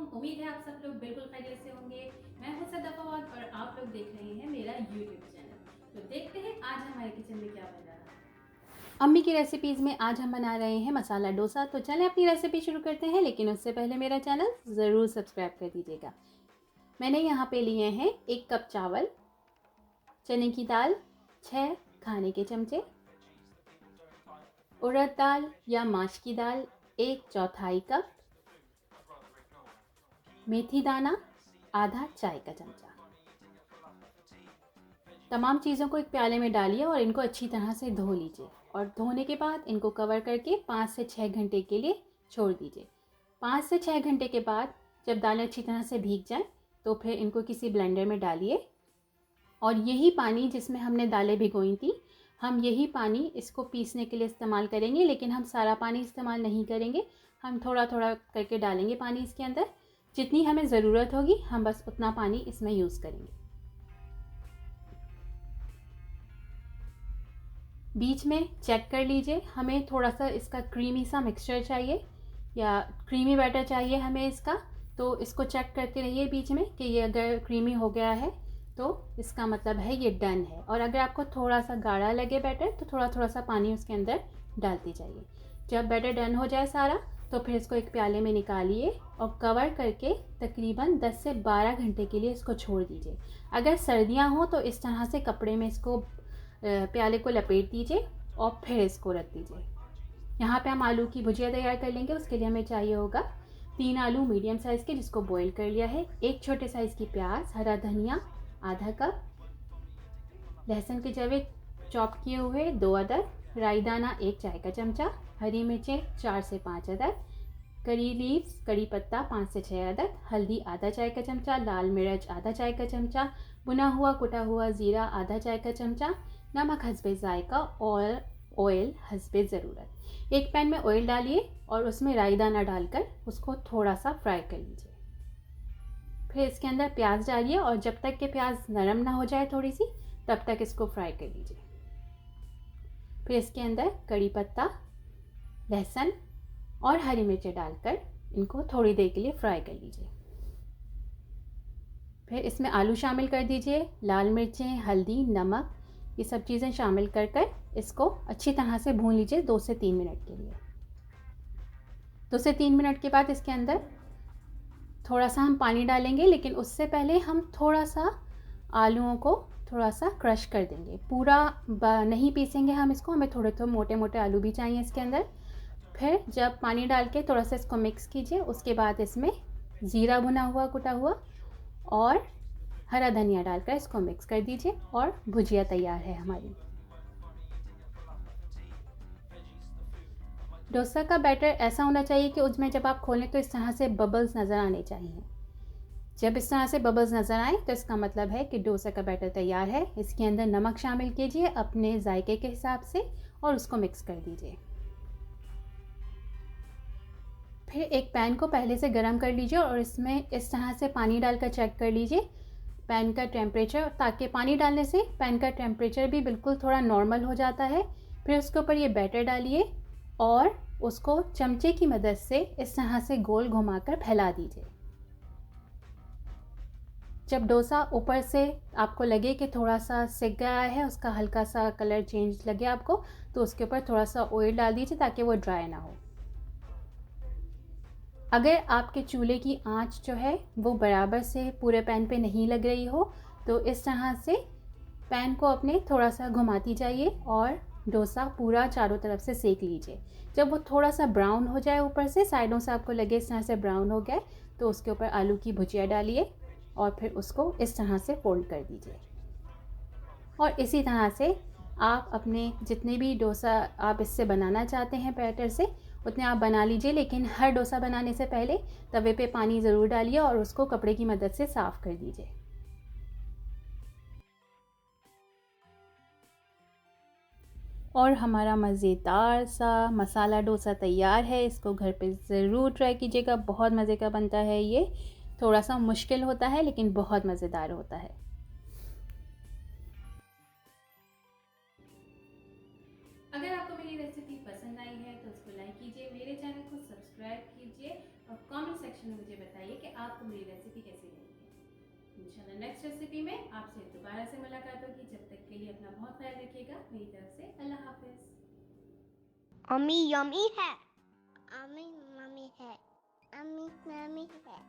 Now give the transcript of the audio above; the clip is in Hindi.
उम्मीद है आप सब लोग बिल्कुल खैरियत से होंगे। मैं हूं सदा फवाद और आप लोग देख रहे हैं मेरा यूट्यूब चैनल। तो देखते हैं आज हमारे किचन में क्या बन रहा है। अम्मी की रेसिपीज़ में आज हम बना रहे हैं मसाला डोसा। तो चलें अपनी रेसिपी शुरू करते हैं, लेकिन उससे पहले मेरा चैनल ज़रूर सब्सक्राइब कर दीजिएगा। मैंने यहाँ पे लिए हैं 1 कप चावल, चने की दाल 6 खाने के चमचे, उड़द दाल या माश की दाल 1/4 कप, मेथी दाना आधा चाय का चमचा। तमाम चीज़ों को एक प्याले में डालिए और इनको अच्छी तरह से धो लीजिए और धोने के बाद इनको कवर करके 5 से 6 घंटे के लिए छोड़ दीजिए। 5 से 6 घंटे के बाद जब दालें अच्छी तरह से भीग जाएं तो फिर इनको किसी ब्लेंडर में डालिए और यही पानी जिसमें हमने दालें भिगोई थी, हम यही पानी इसको पीसने के लिए इस्तेमाल करेंगे, लेकिन हम सारा पानी इस्तेमाल नहीं करेंगे। हम थोड़ा थोड़ा करके डालेंगे पानी इसके अंदर। जितनी हमें ज़रूरत होगी हम बस उतना पानी इसमें यूज़ करेंगे। बीच में चेक कर लीजिए, हमें थोड़ा सा इसका क्रीमी सा मिक्सचर चाहिए या क्रीमी बैटर चाहिए हमें इसका। तो इसको चेक करते रहिए बीच में कि ये अगर क्रीमी हो गया है तो इसका मतलब है ये डन है। और अगर आपको थोड़ा सा गाढ़ा लगे बैटर तो थोड़ा थोड़ा सा पानी उसके अंदर डालती जाइए। जब बैटर डन हो जाए सारा तो फिर इसको एक प्याले में निकालिए और कवर करके तकरीबन 10 से 12 घंटे के लिए इसको छोड़ दीजिए। अगर सर्दियाँ हों तो इस तरह से कपड़े में इसको प्याले को लपेट दीजिए और फिर इसको रख दीजिए। यहाँ पे हम आलू की भुजिया तैयार कर लेंगे। उसके लिए हमें चाहिए होगा 3 आलू मीडियम साइज़ के जिसको बॉईल कर लिया है, 1 छोटे साइज़ की प्याज, हरा धनिया आधा कप, लहसुन के जवे चॉप किए हुए 2 अदद, राई दाना 1 चाय का चमचा, हरी मिर्चें 4 से 5 अदद, करी लीव्स कड़ी पत्ता 5 से 6 अदद, हल्दी आधा चाय का चमचा, लाल मिर्च आधा चाय का चमचा, भुना हुआ कुटा हुआ ज़ीरा आधा चाय का चमचा, नमक हस्बे ज़ायका और ऑयल हस्बे ज़रूरत। एक पैन में ऑयल डालिए और उसमें राई दाना डालकर उसको थोड़ा सा फ्राई कर लीजिए। फिर इसके अंदर प्याज डालिए और जब तक कि प्याज नरम ना हो जाए थोड़ी सी, तब तक इसको फ्राई कर लीजिए। फिर इसके अंदर कड़ी पत्ता, लहसुन और हरी मिर्चें डालकर इनको थोड़ी देर के लिए फ्राई कर लीजिए। फिर इसमें आलू शामिल कर दीजिए, लाल मिर्चें, हल्दी, नमक ये सब चीज़ें शामिल कर इसको अच्छी तरह से भून लीजिए 2 से 3 मिनट के लिए। 2 से 3 मिनट के बाद इसके अंदर थोड़ा सा हम पानी डालेंगे, लेकिन उससे पहले हम थोड़ा सा आलूओं को थोड़ा सा क्रश कर देंगे। पूरा नहीं पीसेंगे हम इसको, हमें थोड़े थोड़े मोटे मोटे आलू भी चाहिए इसके अंदर। फिर जब पानी डाल के थोड़ा सा इसको मिक्स कीजिए, उसके बाद इसमें ज़ीरा भुना हुआ कुटा हुआ और हरा धनिया डालकर इसको मिक्स कर दीजिए और भुजिया तैयार है हमारी। डोसा का बैटर ऐसा होना चाहिए कि उसमें जब आप खोलें तो इस तरह से बबल्स नज़र आने चाहिए। जब इस तरह से बबल्स नज़र आए तो इसका मतलब है कि डोसा का बैटर तैयार है। इसके अंदर नमक शामिल कीजिए अपने जायके के हिसाब से और उसको मिक्स कर दीजिए। फिर एक पैन को पहले से गर्म कर लीजिए और इसमें इस तरह से पानी डालकर चेक कर लीजिए पैन का टेम्परेचर, ताकि पानी डालने से पैन का टेम्परेचर भी बिल्कुल थोड़ा नॉर्मल हो जाता है। फिर उसके ऊपर ये बैटर डालिए और उसको चमचे की मदद से इस तरह से गोल घुमाकर फैला दीजिए। जब डोसा ऊपर से आपको लगे कि थोड़ा सा सिक गया है, उसका हल्का सा कलर चेंज लगे आपको, तो उसके ऊपर थोड़ा सा ऑयल डाल दीजिए ताकि वो ड्राई ना हो। अगर आपके चूल्हे की आंच जो है वो बराबर से पूरे पैन पे नहीं लग रही हो तो इस तरह से पैन को अपने थोड़ा सा घुमाती जाइए और डोसा पूरा चारों तरफ से सेक लीजिए। जब वो थोड़ा सा ब्राउन हो जाए, ऊपर से साइडों से आपको लगे इस तरह से ब्राउन हो गया, तो उसके ऊपर आलू की भुजिया डालिए और फिर उसको इस तरह से फोल्ड कर दीजिए। और इसी तरह से आप अपने जितने भी डोसा आप इससे बनाना चाहते हैं बैटर से, उतने आप बना लीजिए। लेकिन हर डोसा बनाने से पहले तवे पे पानी ज़रूर डालिए और उसको कपड़े की मदद से साफ़ कर दीजिए। और हमारा मज़ेदार सा मसाला डोसा तैयार है। इसको घर पे ज़रूर ट्राई कीजिएगा, बहुत मज़े का बनता है ये। थोड़ा सा मुश्किल होता है लेकिन बहुत मज़ेदार होता है। अगर आपको मेरी रेसिपी पसंद आई है तो उसको लाइक कीजिए, मेरे चैनल को सब्सक्राइब कीजिए और कमेंट सेक्शन में मुझे बताइए कि आपको मेरी रेसिपी कैसी लगी है। इंशाल्लाह नेक्स्ट रेसिपी में आपसे दोबारा से मुलाकात होगी। जब तक के लिए अपना बहुत ख्याल रखिएगा। मेरी तरफ से अल्लाह हाफिज़। अम्मी यम्मी है, अम्मी मम्मी है, अम्मी मम्मी है।